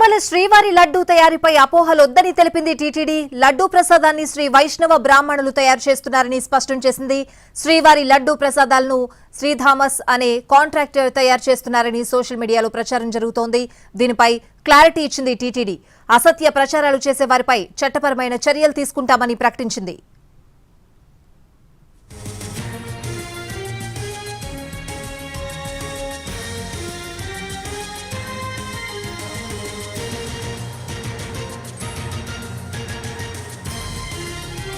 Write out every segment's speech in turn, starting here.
తిరుమల శ్రీవారి లడ్డూ తయారీపై అపోహలొద్దని తెలిపింది టీటీడీ. లడ్డూ ప్రసాదాన్ని శ్రీ వైష్ణవ బ్రాహ్మణులు తయారు చేస్తున్నారని స్పష్టం చేసింది. శ్రీవారి లడ్డూ ప్రసాదాలను శ్రీథామస్ అనే కాంట్రాక్టర్ తయారు చేస్తున్నారని సోషల్ మీడియాలో ప్రచారం జరుగుతోంది. దీనిపై క్లారిటీ ఇచ్చింది టీటీడీ. అసత్య ప్రచారాలు చేసే వారిపై చట్టపరమైన చర్యలు తీసుకుంటామని ప్రకటించింది.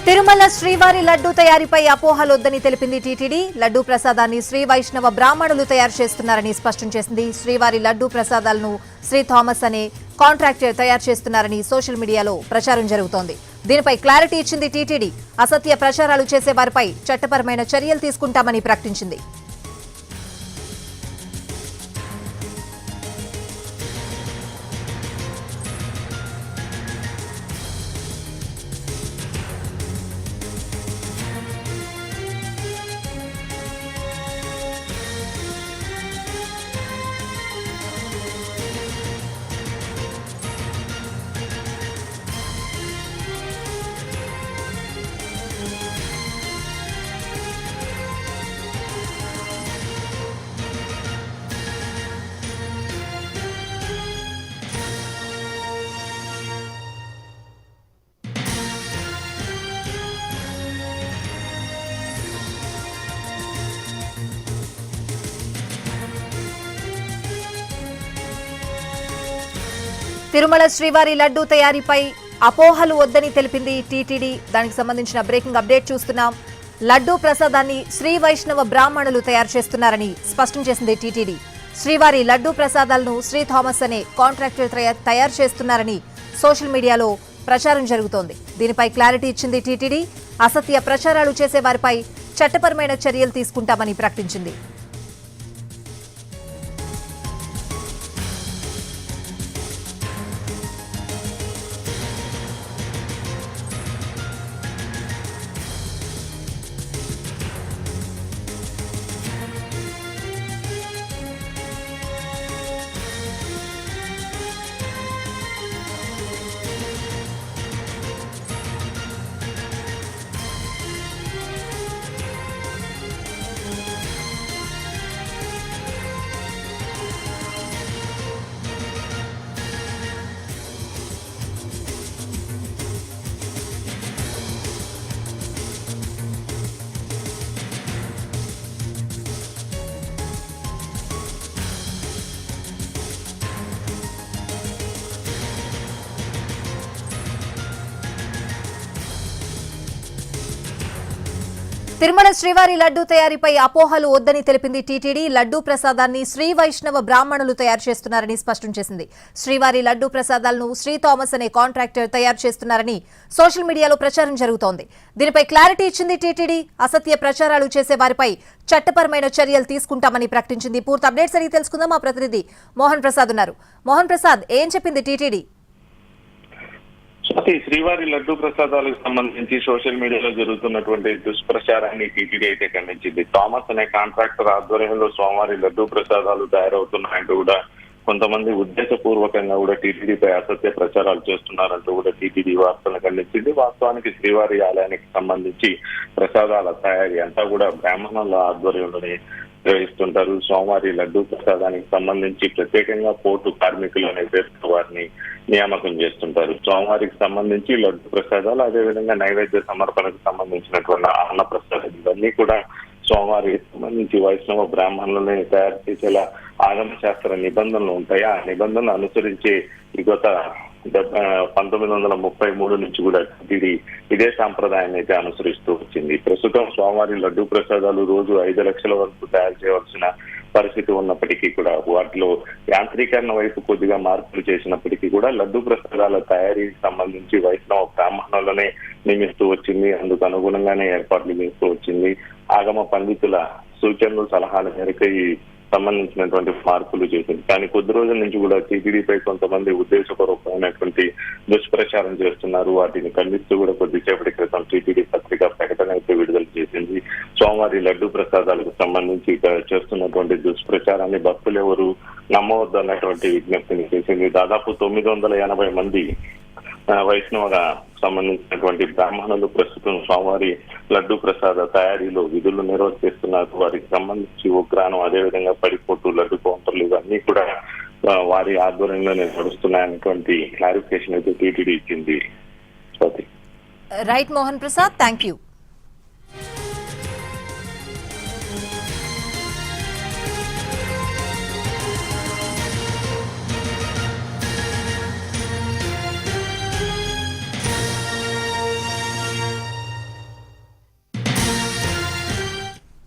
తిరుమల శ్రీవారి లడ్డూ తయారీపై అపోహలొద్దని తెలిపింది టీటీడీ. లడ్డూ ప్రసాదాన్ని శ్రీ వైష్ణవ బ్రాహ్మణులు తయారు చేస్తున్నారని స్పష్టం చేసింది. శ్రీవారి లడ్డూ ప్రసాదాలను శ్రీ థామస్ అనే కాంట్రాక్టర్ తయారు చేస్తున్నారని సోషల్ మీడియాలో ప్రచారం జరుగుతోంది. దీనిపై క్లారిటీ ఇచ్చింది టీటీడీ. అసత్య ప్రచారాలు చేసే వారిపై చట్టపరమైన చర్యలు తీసుకుంటామని ప్రకటించింది. తిరుమల శ్రీవారి లడ్డూ తయారీపై అపోహలు వద్దని తెలిపింది టీటీడీ. దానికి సంబంధించిన బ్రేకింగ్ అప్డేట్ చూస్తున్నాం. లడ్డూ ప్రసాదాన్ని శ్రీ వైష్ణవ బ్రాహ్మణులు తయారు చేస్తున్నారని స్పష్టం చేసింది టీటీడీ. శ్రీవారి లడ్డూ ప్రసాదాలను శ్రీ థామస్ అనే కాంట్రాక్టర్ తయారు చేస్తున్నారని సోషల్ మీడియాలో ప్రచారం జరుగుతోంది. దీనిపై క్లారిటీ ఇచ్చింది టీటీడీ. అసత్య ప్రచారాలు చేసే వారిపై చట్టపరమైన చర్యలు తీసుకుంటామని ప్రకటించింది. తిరుమల శ్రీవారి లడ్డూ తయారీపై అపోహలు వద్దని తెలిపింది టీటీడీ. లడ్డూ ప్రసాదాన్ని శ్రీ వైష్ణవ బ్రాహ్మణులు తయారు చేస్తున్నారని స్పష్టం చేసింది. శ్రీవారి లడ్డూ ప్రసాదాలను శ్రీ థామస్ అనే కాంట్రాక్టర్ తయారు చేస్తున్నారని సోషల్ మీడియాలో ప్రచారం జరుగుతోంది. దీనిపై క్లారిటీ ఇచ్చింది టీటీడీ. అసత్య ప్రచారాలు చేసే వారిపై చట్టపరమైన చర్యలు తీసుకుంటామని ప్రకటించింది. పూర్తి అప్డేట్స్ అడిగి తెలుసుకుందాం. మా ప్రతినిధి మోహన్ ప్రసాద్ ఉన్నారు. మోహన్ ప్రసాద్, ఏం చెప్పింది టీటీడీ? శ్రీవారి లడ్డూ ప్రసాదాలకు సంబంధించి సోషల్ మీడియాలో జరుగుతున్నటువంటి దుష్ప్రచారాన్ని టీటీడీ అయితే ఖండించింది. థామస్ అనే కాంట్రాక్టర్ ఆధ్వర్యంలో స్వామివారి లడ్డూ ప్రసాదాలు తయారవుతున్నాయంటూ కూడా కొంతమంది ఉద్దేశపూర్వకంగా కూడా టీటీడీపై అసత్య ప్రచారాలు చేస్తున్నారంటూ కూడా టీటీడీ వార్తలను ఖండించింది. వాస్తవానికి శ్రీవారి ఆలయానికి సంబంధించి ప్రసాదాల తయారీ అంతా కూడా బ్రాహ్మణుల ఆధ్వర్యంలోనే నిర్వహిస్తుంటారు. స్వామివారి లడ్డూ ప్రసాదానికి సంబంధించి ప్రత్యేకంగా పోర్టు కార్మికులు అనే పేరుతో వారిని నియామకం చేస్తుంటారు. స్వామివారికి సంబంధించి లడ్డు ప్రసాదాలు, అదేవిధంగా నైవేద్య సమర్పణకు సంబంధించినటువంటి అన్న ప్రసాదాలు ఇవన్నీ కూడా స్వామివారికి సంబంధించి వైష్ణవ బ్రాహ్మణులని తయారు చేసేలా ఆగమ శాస్త్ర నిబంధనలు ఉంటాయి. ఆ నిబంధనలు అనుసరించి గత 1933 నుంచి కూడా టీటీడీ ఇదే సాంప్రదాయాన్ని అయితే అనుసరిస్తూ వచ్చింది. ప్రస్తుతం స్వామివారి లడ్డూ ప్రసాదాలు రోజు 5 లక్షల వరకు తయారు చేయవలసిన పరిస్థితి ఉన్నప్పటికీ కూడా వాటిలో యాంత్రీకరణ వైపు కొద్దిగా మార్పులు చేసినప్పటికీ కూడా లడ్డూ ప్రసాదాల తయారీకి సంబంధించి వైష్ణవ బ్రాహ్మణులనే నియమిస్తూ వచ్చింది. అందుకు అనుగుణంగానే ఏర్పాట్లు చేస్తూ వచ్చింది. ఆగమ పండితుల సూచనలు సలహాల మేరకు ఈ సంబంధించినటువంటి మార్పులు చేసింది. కానీ కొద్ది రోజుల నుంచి కూడా టీటీడీపై కొంతమంది ఉద్దేశపూర్వకమైనటువంటి దుష్ప్రచారం చేస్తున్నారు. వాటిని ఖండిస్తూ కూడా కొద్దిసేపటి క్రితం టీటీడీ పత్రికా ప్రకటన అయితే విడుదల చేసింది. స్వామివారి లడ్డు ప్రసాదాలకు సంబంధించి చేస్తున్నటువంటి దుష్ప్రచారాన్ని భక్తులు ఎవరు నమ్మవద్దు అన్నటువంటి విజ్ఞప్తిని చేసింది. దాదాపు 980 మంది వైష్ణవగా సంబంధించినటువంటి బ్రాహ్మణులు ప్రస్తుతం స్వామివారి లడ్డూ ప్రసాద తయారీలో విధులు నిర్వర్తిస్తున్నారు. వారికి సంబంధించి ఉగ్రానం, అదేవిధంగా పడిపోటు, లడ్డు కౌంటర్లు ఇవన్నీ కూడా వారి ఆధ్వర్యంలోనే నడుస్తున్నాయన్నటువంటి క్లారిఫికేషన్ అయితే టీటీడీ ఇచ్చింది. Right Mohan Prasad, thank you.